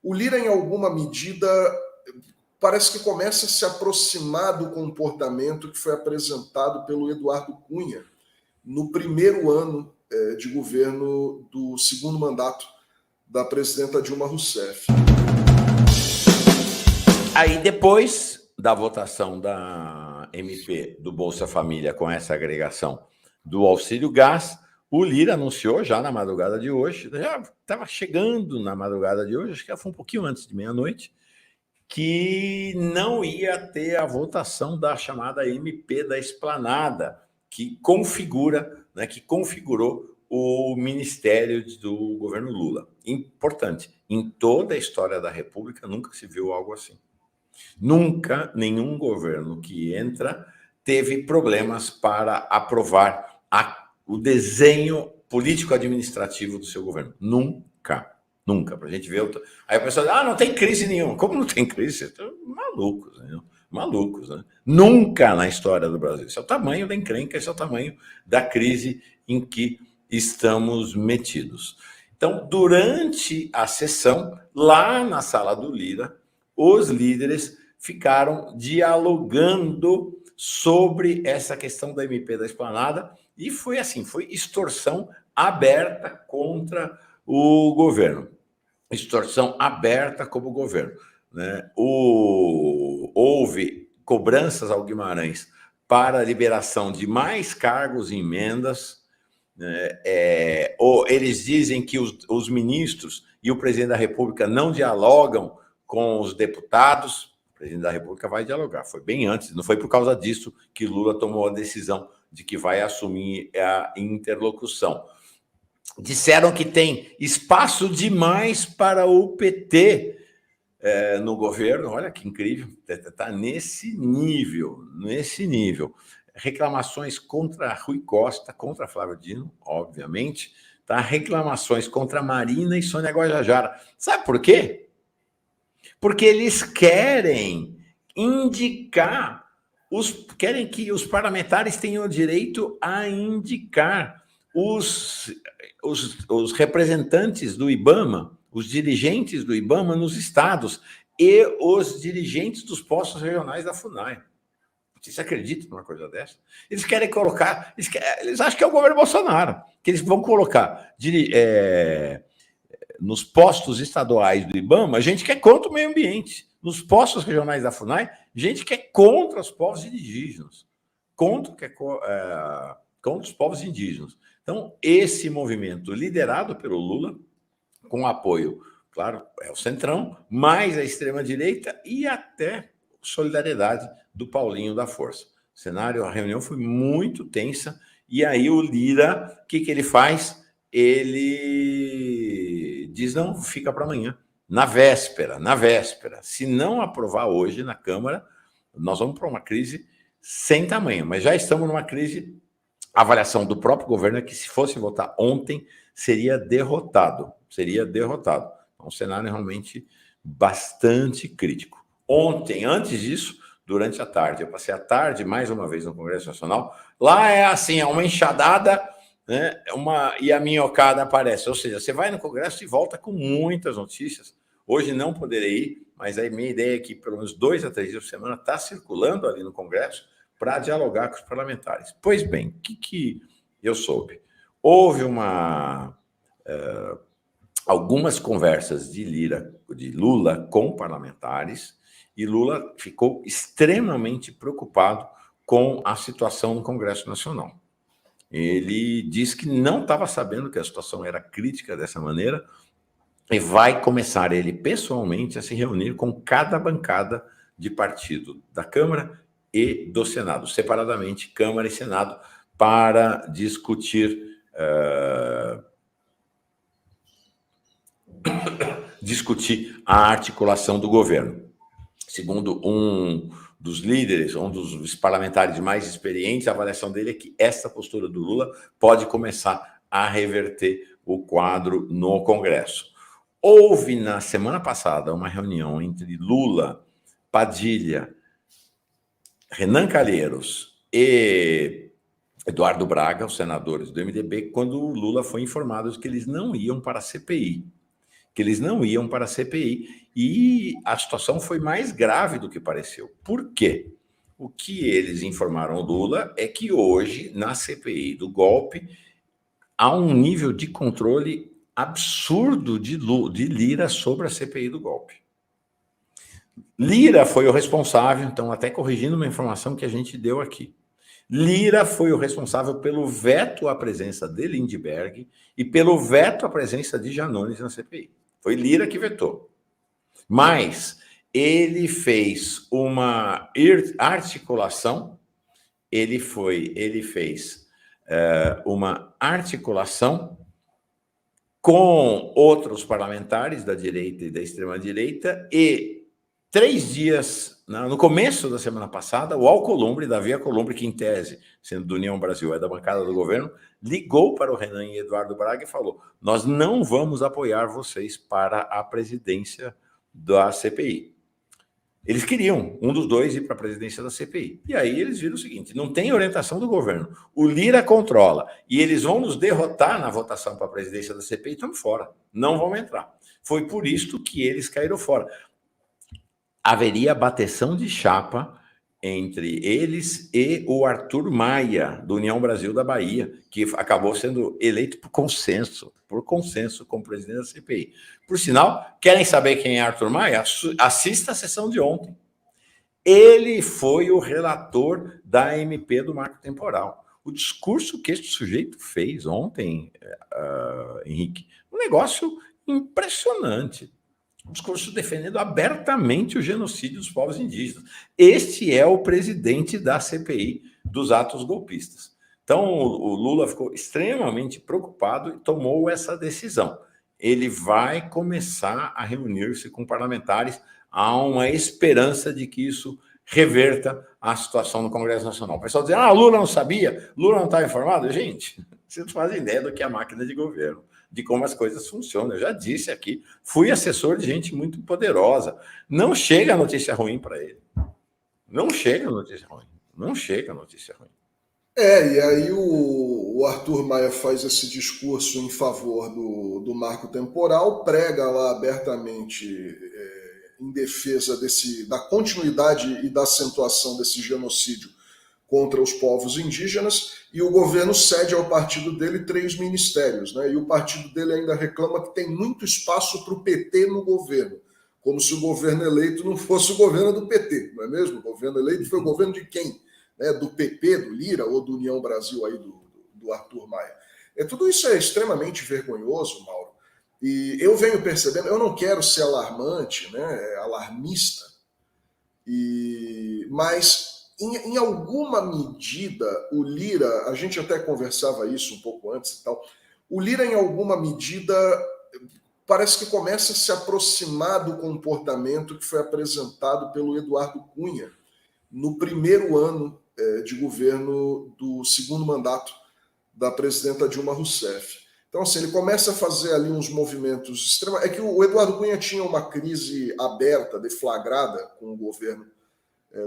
O Lira, em alguma medida, parece que começa a se aproximar do comportamento que foi apresentado pelo Eduardo Cunha no primeiro ano de governo do segundo mandato da presidenta Dilma Rousseff. Aí, depois da votação da MP do Bolsa Família com essa agregação do auxílio gás, o Lira anunciou já na madrugada de hoje, já estava chegando na madrugada de hoje, acho que foi um pouquinho antes de meia-noite, que não ia ter a votação da chamada MP da Esplanada, que configura, né, que configurou o ministério do governo Lula. Importante, em toda a história da República nunca se viu algo assim. Nunca nenhum governo que entra teve problemas para aprovar o desenho político-administrativo do seu governo. Nunca. Nunca. Para a gente ver. Aí a pessoa diz, não tem crise nenhuma. Como não tem crise? Vocês estão malucos, né? Malucos, né? Nunca na história do Brasil. Esse é o tamanho da encrenca, esse é o tamanho da crise em que estamos metidos. Então, durante a sessão, lá na sala do Lira, os líderes ficaram dialogando sobre essa questão da MP da Esplanada e foi assim, foi extorsão aberta contra o governo. Extorsão aberta como governo, né? Houve cobranças ao Guimarães para a liberação de mais cargos e emendas, né? Eles dizem que os ministros e o presidente da República não dialogam com os deputados. O presidente da República vai dialogar, foi bem antes, não foi por causa disso que Lula tomou a decisão de que vai assumir a interlocução. Disseram que tem espaço demais para o PT no governo, olha que incrível, está nesse nível. Reclamações contra Rui Costa, contra Flávio Dino, obviamente, tá? Reclamações contra Marina e Sônia Guajajara. Sabe por quê? Porque eles querem indicar, querem que os parlamentares tenham o direito a indicar os representantes do IBAMA, os dirigentes do IBAMA nos estados e os dirigentes dos postos regionais da FUNAI. Vocês acreditam numa coisa dessa? Eles querem colocar, eles acham que é o governo Bolsonaro, que eles vão colocar nos postos estaduais do IBAMA, gente que é contra o meio ambiente. Nos postos regionais da FUNAI, gente que é contra os povos indígenas. Contra os povos indígenas. Então, esse movimento liderado pelo Lula, com apoio, claro, é o Centrão, mais a extrema-direita e até solidariedade do Paulinho da Força. O cenário, a reunião foi muito tensa, e aí o Lira, o que ele faz? Ele diz, não, fica para amanhã. Na véspera, se não aprovar hoje na Câmara, nós vamos para uma crise sem tamanho, mas já estamos numa crise. A avaliação do próprio governo é que, se fosse votar ontem, seria derrotado. Então, um cenário realmente bastante crítico. Ontem, antes disso, durante a tarde, eu passei a tarde mais uma vez no Congresso Nacional. Lá é assim, é uma enxadada, né? E a minhocada aparece. Ou seja, você vai no Congresso e volta com muitas notícias. Hoje não poderei ir, mas a minha ideia é que pelo menos 2 a 3 dias por semana está circulando ali no Congresso para dialogar com os parlamentares. Pois bem, o que eu soube? Houve algumas conversas de Lula com parlamentares, e Lula ficou extremamente preocupado com a situação no Congresso Nacional. Ele disse que não estava sabendo que a situação era crítica dessa maneira e vai começar ele pessoalmente a se reunir com cada bancada de partido da Câmara e do Senado, separadamente, Câmara e Senado, para discutir a articulação do governo. Segundo um dos líderes, um dos parlamentares mais experientes, a avaliação dele é que essa postura do Lula pode começar a reverter o quadro no Congresso. Houve, na semana passada, uma reunião entre Lula, Padilha, Renan Calheiros e Eduardo Braga, os senadores do MDB, quando o Lula foi informado de que eles não iam para a CPI. que eles não iam para a CPI. E a situação foi mais grave do que pareceu. Por quê? O que eles informaram ao Lula é que hoje, na CPI do golpe, há um nível de controle absurdo de Lira sobre a CPI do golpe. Lira foi o responsável, então, até corrigindo uma informação que a gente deu aqui. Lira foi o responsável pelo veto à presença de Lindbergh e pelo veto à presença de Janones na CPI. Foi Lira que vetou. Mas ele fez uma articulação, ele fez uma articulação com outros parlamentares da direita e da extrema-direita e 3 dias, no começo da semana passada, o Alcolumbre, Davi Alcolumbre, que em tese, sendo do União Brasil, é da bancada do governo, ligou para o Renan e Eduardo Braga e falou: nós não vamos apoiar vocês para a presidência da CPI. Eles queriam, um dos dois, ir para a presidência da CPI. E aí eles viram o seguinte: não tem orientação do governo, o Lira controla, e eles vão nos derrotar na votação para a presidência da CPI, estamos fora, não vão entrar. Foi por isso que eles caíram fora. Haveria bateção de chapa entre eles e o Arthur Maia, do União Brasil da Bahia, que acabou sendo eleito por consenso como presidente da CPI. Por sinal, querem saber quem é Arthur Maia? Assista a sessão de ontem. Ele foi o relator da MP do marco temporal. O discurso que este sujeito fez ontem, Henrique, um negócio impressionante. Um discurso defendendo abertamente o genocídio dos povos indígenas. Este é o presidente da CPI dos atos golpistas. Então, o Lula ficou extremamente preocupado e tomou essa decisão. Ele vai começar a reunir-se com parlamentares. Há uma esperança de que isso reverta a situação no Congresso Nacional. O pessoal diz: Lula não sabia, Lula não estava informado. Gente, vocês não fazem ideia do que é a máquina de governo, de como as coisas funcionam. Eu já disse aqui, fui assessor de gente muito poderosa. Não chega a notícia ruim para ele. Não chega a notícia ruim. Não chega a notícia ruim. E aí o Arthur Maia faz esse discurso em favor do marco temporal, prega lá abertamente em defesa da continuidade e da acentuação desse genocídio contra os povos indígenas, e o governo cede ao partido dele 3 ministérios, né? E o partido dele ainda reclama que tem muito espaço para o PT no governo, como se o governo eleito não fosse o governo do PT, não é mesmo? O governo eleito foi o governo de quem? Do PP, do Lira, ou do União Brasil, aí do Arthur Maia. Tudo isso é extremamente vergonhoso, Mauro, e eu venho percebendo, eu não quero ser alarmante, né, alarmista, mas em alguma medida o Lira, a gente até conversava isso um pouco antes e tal, o Lira em alguma medida parece que começa a se aproximar do comportamento que foi apresentado pelo Eduardo Cunha no primeiro ano de governo do segundo mandato da presidenta Dilma Rousseff. Então, assim, ele começa a fazer ali uns movimentos extremos. É que o Eduardo Cunha tinha uma crise aberta, deflagrada com o governo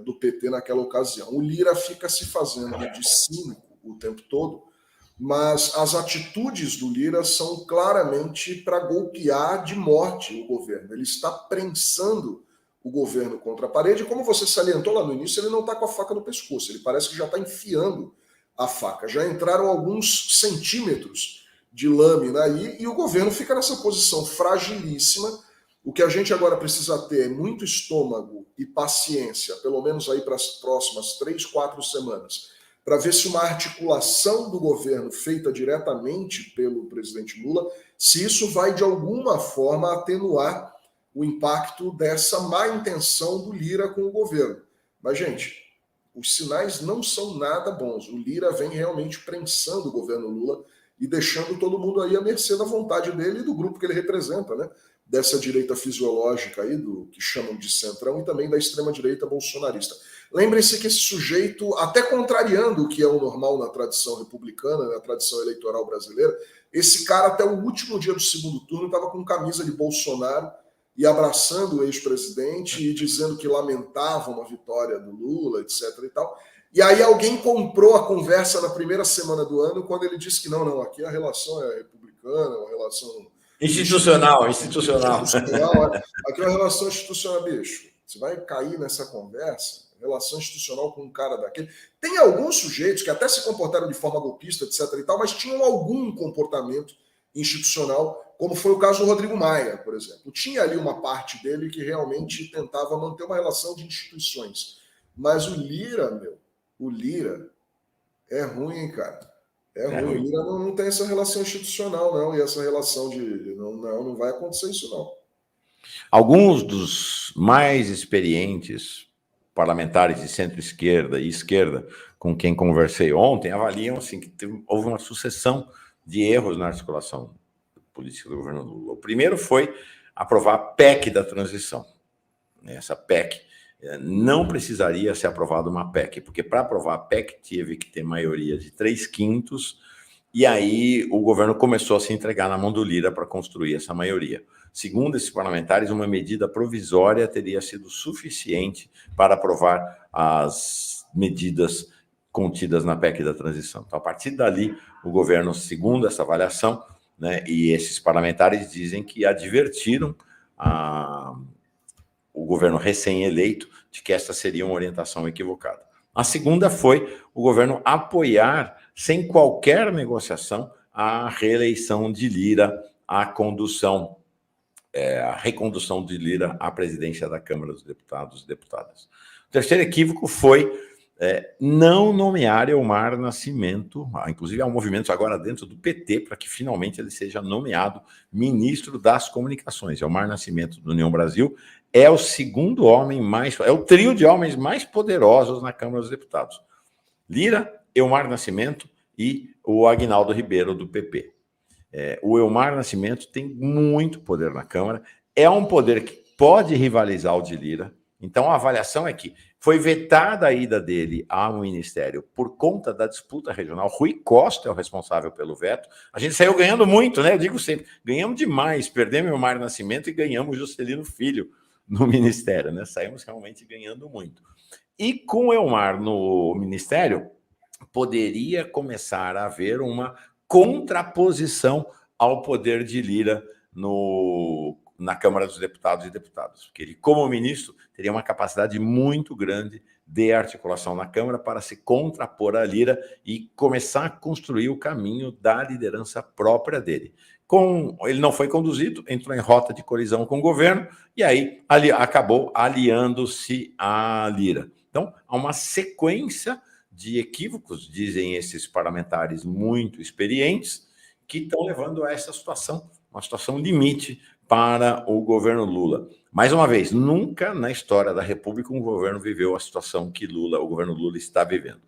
do PT naquela ocasião. O Lira fica se fazendo de cínico o tempo todo, mas as atitudes do Lira são claramente para golpear de morte o governo. Ele está prensando o governo contra a parede, como você salientou lá no início, ele não está com a faca no pescoço, ele parece que já está enfiando a faca. Já entraram alguns centímetros de lâmina aí e o governo fica nessa posição fragilíssima. O que a gente agora precisa ter é muito estômago e paciência, pelo menos aí para as próximas 3, 4 semanas, para ver se uma articulação do governo feita diretamente pelo presidente Lula, se isso vai de alguma forma atenuar o impacto dessa má intenção do Lira com o governo. Mas, gente, os sinais não são nada bons. O Lira vem realmente prensando o governo Lula e deixando todo mundo aí à mercê da vontade dele e do grupo que ele representa, né? Dessa direita fisiológica aí, do que chamam de centrão, e também da extrema-direita bolsonarista. Lembrem-se que esse sujeito, até contrariando o que é o normal na tradição republicana, na tradição eleitoral brasileira, esse cara até o último dia do segundo turno estava com camisa de Bolsonaro e abraçando o ex-presidente e dizendo que lamentava uma vitória do Lula, etc. e tal. E aí alguém comprou a conversa na primeira semana do ano, quando ele disse que não, aqui a relação é republicana, uma relação Institucional. Institucional, aqui é uma relação institucional, bicho. Você vai cair nessa conversa, relação institucional com um cara daquele. Tem alguns sujeitos que até se comportaram de forma golpista, etc. e tal, mas tinham algum comportamento institucional, como foi o caso do Rodrigo Maia, por exemplo. Tinha ali uma parte dele que realmente tentava manter uma relação de instituições. Mas o Lira é ruim, hein, cara? É ruim. O Lira não tem essa relação institucional, não. E essa relação de. Não vai acontecer isso, não. Alguns dos mais experientes parlamentares de centro-esquerda e esquerda com quem conversei ontem avaliam assim, que houve uma sucessão de erros na articulação política do governo Lula. O primeiro foi aprovar a PEC da transição. Essa PEC não precisaria ser aprovada uma PEC, porque para aprovar a PEC teve que ter maioria de 3/5, e aí o governo começou a se entregar na mão do Lira para construir essa maioria. Segundo esses parlamentares, uma medida provisória teria sido suficiente para aprovar as medidas contidas na PEC da transição. Então, a partir dali, o governo, segundo essa avaliação, né, e esses parlamentares dizem que advertiram o governo recém-eleito de que essa seria uma orientação equivocada. A segunda foi o governo apoiar, sem qualquer negociação, a reeleição de Lira à condução, a recondução de Lira à presidência da Câmara dos Deputados e Deputadas. O terceiro equívoco foi não nomear Elmar Nascimento, inclusive há um movimento agora dentro do PT para que finalmente ele seja nomeado ministro das Comunicações. Elmar Nascimento, do União Brasil, é o segundo homem é o trio de homens mais poderosos na Câmara dos Deputados. Lira, Elmar Nascimento e o Aguinaldo Ribeiro, do PP. O Elmar Nascimento tem muito poder na Câmara, é um poder que pode rivalizar o de Lira. Então, a avaliação é que foi vetada a ida dele ao ministério por conta da disputa regional. Rui Costa é o responsável pelo veto. A gente saiu ganhando muito, né? Eu digo sempre, ganhamos demais. Perdemos o Elmar Nascimento e ganhamos Juscelino Filho no ministério, né? Saímos realmente ganhando muito. E com o Elmar no ministério, poderia começar a haver uma contraposição ao poder de Lira na Câmara dos Deputados e Deputadas, porque ele, como ministro, teria uma capacidade muito grande de articulação na Câmara para se contrapor a Lira e começar a construir o caminho da liderança própria dele. Ele não foi conduzido, entrou em rota de colisão com o governo e aí acabou aliando-se à Lira. Então, há uma sequência de equívocos, dizem esses parlamentares muito experientes, que estão levando a essa situação, uma situação limite para o governo Lula. Mais uma vez, nunca na história da República um governo viveu a situação que o governo Lula está vivendo.